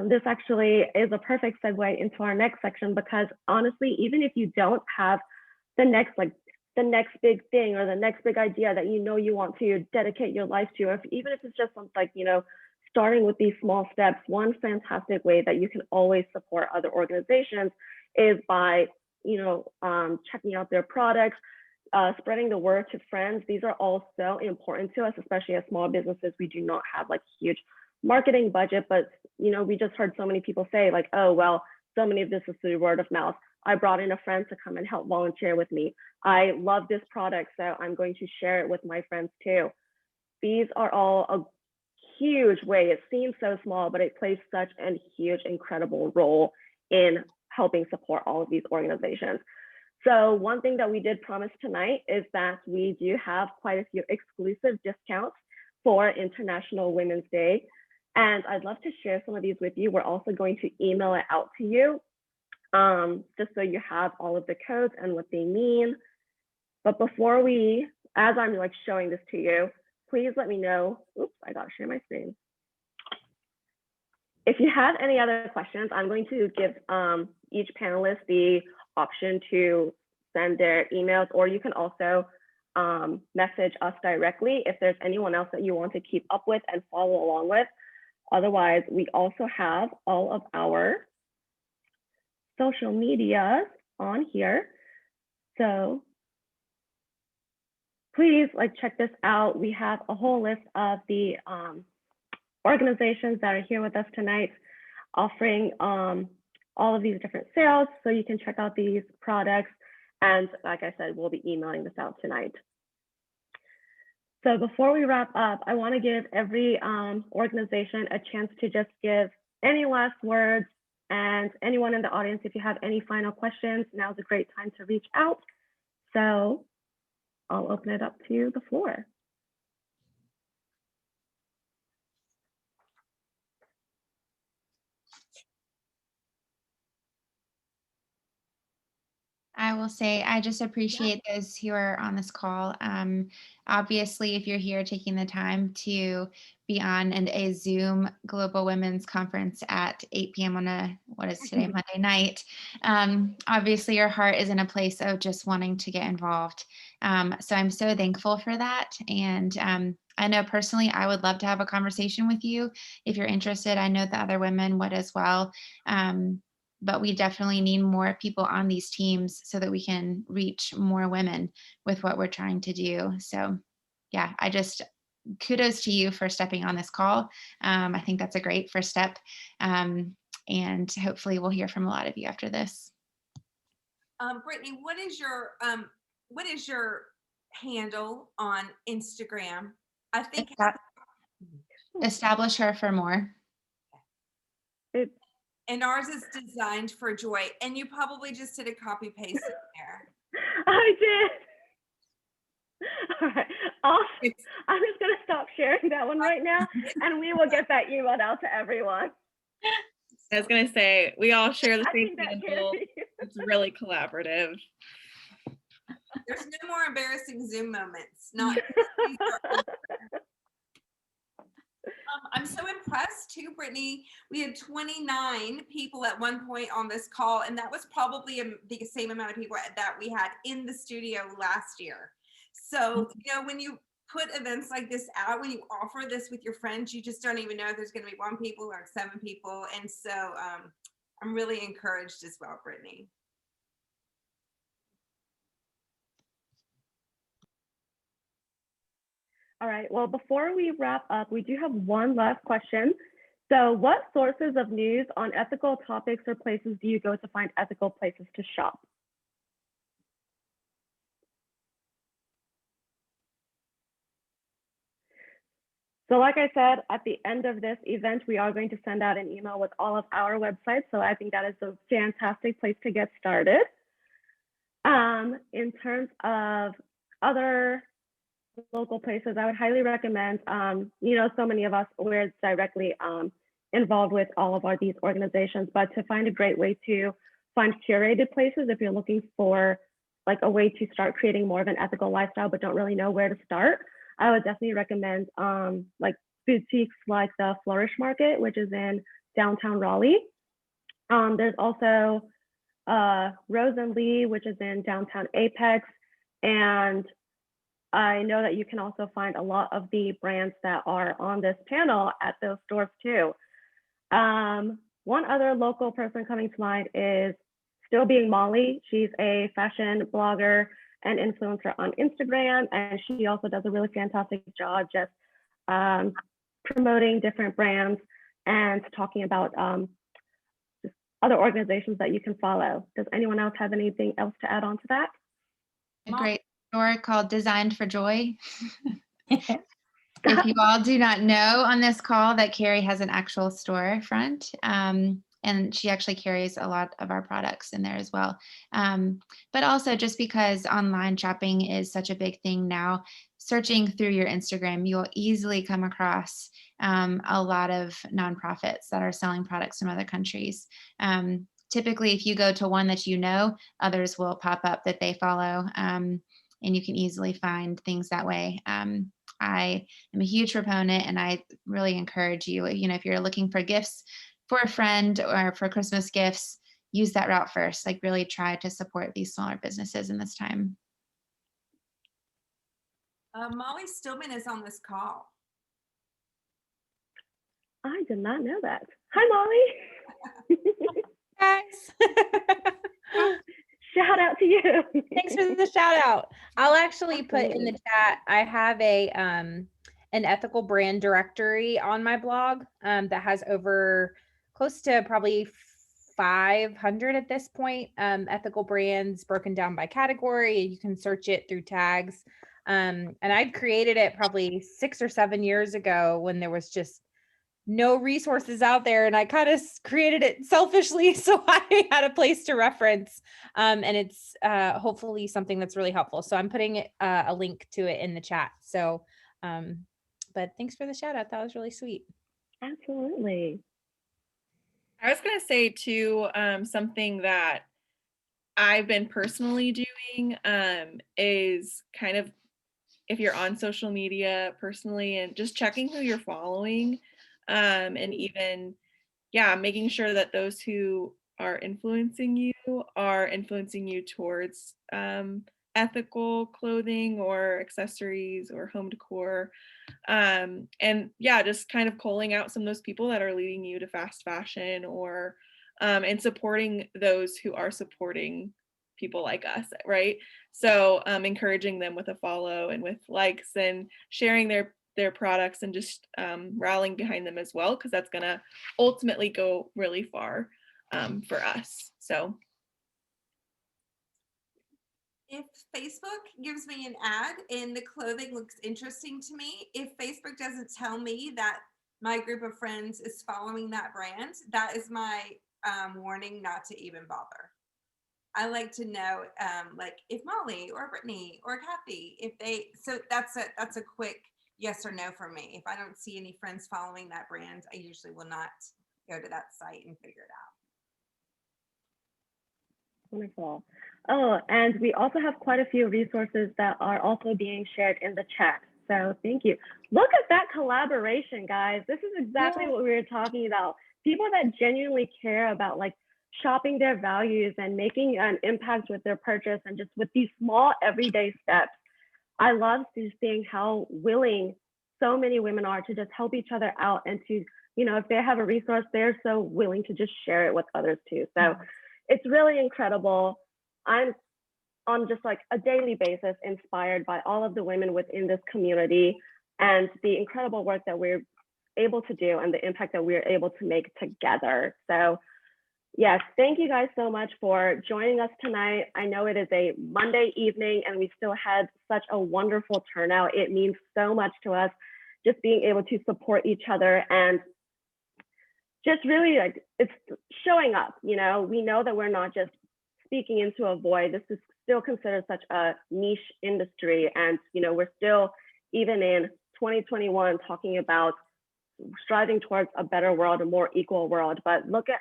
S1: This actually is a perfect segue into our next section, because honestly, even if you don't have the next big thing or the next big idea that you know you want to dedicate your life to, or even if it's just something like, you know, starting with these small steps, one fantastic way that you can always support other organizations is by, you know, checking out their products, spreading the word to friends. These are all so important to us, especially as small businesses. We do not have like huge marketing budget, but you know, we just heard so many people say like, oh, well, so many of this is through word of mouth. I brought in a friend to come and help volunteer with me. I love this product, so I'm going to share it with my friends too. These are all a huge way. It seems so small, but it plays such a huge, incredible role in helping support all of these organizations. So one thing that we did promise tonight is that we do have quite a few exclusive discounts for International Women's Day. And I'd love to share some of these with you. We're also going to email it out to you, just so you have all of the codes and what they mean. But before we, as I'm like showing this to you, please let me know. Oops, I gotta share my screen. If you have any other questions, I'm going to give each panelist the option to send their emails, or you can also message us directly if there's anyone else that you want to keep up with and follow along with. Otherwise, we also have all of our social media on here. So please check this out. We have a whole list of the organizations that are here with us tonight, offering all of these different sales. So you can check out these products. And like I said, we'll be emailing this out tonight. So before we wrap up, I want to give every organization a chance to just give any last words, and anyone in the audience, if you have any final questions, now's a great time to reach out. So I'll open it up to the floor.
S4: I will say, I just appreciate those who are on this call. Obviously, if you're here taking the time to be on a Zoom Global Women's Conference at 8 p.m. on what is today, Monday night, obviously your heart is in a place of just wanting to get involved. So I'm so thankful for that. And I know personally, I would love to have a conversation with you if you're interested. I know the other women would as well. But we definitely need more people on these teams so that we can reach more women with what we're trying to do. So yeah, I just kudos to you for stepping on this call. I think that's a great first step. And hopefully we'll hear from a lot of you after this.
S3: Brittany, what is your handle on Instagram? I think
S4: Establish her for more.
S3: And ours is Designed for Joy. And you probably just did a copy paste in there.
S1: I did. All right. I'm just going to stop sharing that one right now, and we will get that emailed out to everyone.
S7: I was going to say, we all share the same handle. It's really collaborative.
S3: There's no more embarrassing Zoom moments. I'm so impressed too, Brittany. We had 29 people at one point on this call, and that was probably the same amount of people that we had in the studio last year. So, when you put events like this out, when you offer this with your friends, you just don't even know if there's going to be 1 people or 7 people. And so I'm really encouraged as well, Brittany.
S1: All right, well, before we wrap up, we do have one last question. So what sources of news on ethical topics or places do you go to find ethical places to shop? So like I said, at the end of this event, we are going to send out an email with all of our websites. So I think that is a fantastic place to get started. In terms of other local places, I would highly recommend, so many of us, we're directly involved with all of these organizations, but to find a great way to find curated places, if you're looking for a way to start creating more of an ethical lifestyle, but don't really know where to start, I would definitely recommend boutiques like the Flourish Market, which is in downtown Raleigh. There's also Rose and Lee, which is in downtown Apex. And I know that you can also find a lot of the brands that are on this panel at those stores too. One other local person coming to mind is Still Being Molly. She's a fashion blogger and influencer on Instagram, and she also does a really fantastic job just promoting different brands and talking about just other organizations that you can follow. Does anyone else have anything else to add on to that?
S4: A great store called Designed for Joy. If you all do not know on this call that Carrie has an actual storefront, and she actually carries a lot of our products in there as well. But also just because online shopping is such a big thing now, searching through your Instagram, you'll easily come across a lot of nonprofits that are selling products from other countries. Typically, if you go to one that you know, others will pop up that they follow, and you can easily find things that way. I am a huge proponent, and I really encourage you, if you're looking for gifts for a friend or for Christmas gifts, use that route first. Like, really try to support these smaller businesses in this time.
S3: Molly Stillman is on this call.
S1: I did not know that. Hi, Molly.
S12: Guys.
S1: Shout out to you.
S12: Thanks for the shout out. I'll actually put in the chat, I have an ethical brand directory on my blog that has over close to probably 500 at this point, ethical brands broken down by category. You can search it through tags. And I'd created it probably 6 or 7 years ago when there was just no resources out there, and I kind of created it selfishly so I had a place to reference, and it's hopefully something that's really helpful. So I'm putting a link to it in the chat. So but thanks for the shout out, that was really sweet.
S1: Absolutely.
S7: I was going to say too, something that I've been personally doing is kind of, if you're on social media personally, and just checking who you're following, and even, making sure that those who are influencing you towards ethical clothing or accessories or home decor. And just kind of calling out some of those people that are leading you to fast fashion, or and supporting those who are supporting people like us, right? So encouraging them with a follow and with likes and sharing their products, and just rallying behind them as well, because that's gonna ultimately go really far for us. So
S3: if Facebook gives me an ad and the clothing looks interesting to me, if Facebook doesn't tell me that my group of friends is following that brand, that is my warning not to even bother. I like to know, like, if Molly or Brittany or Kathy, if they, so that's a quick yes or no for me. If I don't see any friends following that brand, I usually will not go to that site and figure it out.
S1: Wonderful. Oh, and we also have quite a few resources that are also being shared in the chat. So thank you. Look at that collaboration, guys. This is exactly what we were talking about. People that genuinely care about like shopping their values and making an impact with their purchase, and just with these small everyday steps. I love seeing how willing so many women are to just help each other out, and to, if they have a resource, they're so willing to just share it with others too. So it's really incredible. I'm on just like a daily basis inspired by all of the women within this community and the incredible work that we're able to do and the impact that we're able to make together. So yes, thank you guys so much for joining us tonight. I know it is a Monday evening and we still had such a wonderful turnout. It means so much to us just being able to support each other and just really like it's showing up. We know that we're not just speaking into a void. This is still considered such a niche industry, and we're still, even in 2021, talking about striving towards a better world, a more equal world. But look at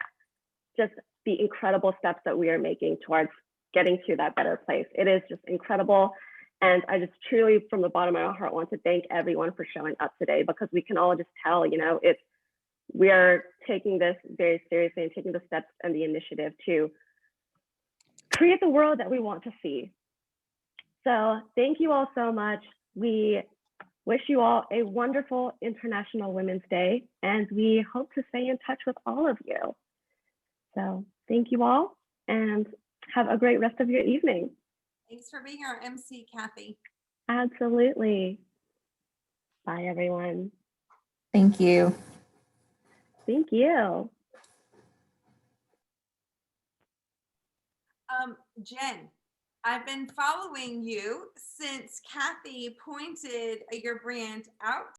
S1: just the incredible steps that we are making towards getting to that better place. It is just incredible. And I just truly, from the bottom of my heart, want to thank everyone for showing up today, because we can all just tell, we are taking this very seriously and taking the steps and the initiative to create the world that we want to see. So thank you all so much. We wish you all a wonderful International Women's Day, and we hope to stay in touch with all of you. So thank you all, and have a great rest of your evening.
S3: Thanks for being our MC, Kathy.
S1: Absolutely. Bye, everyone.
S6: Thank you.
S1: Thank you.
S3: Jen, I've been following you since Kathy pointed your brand out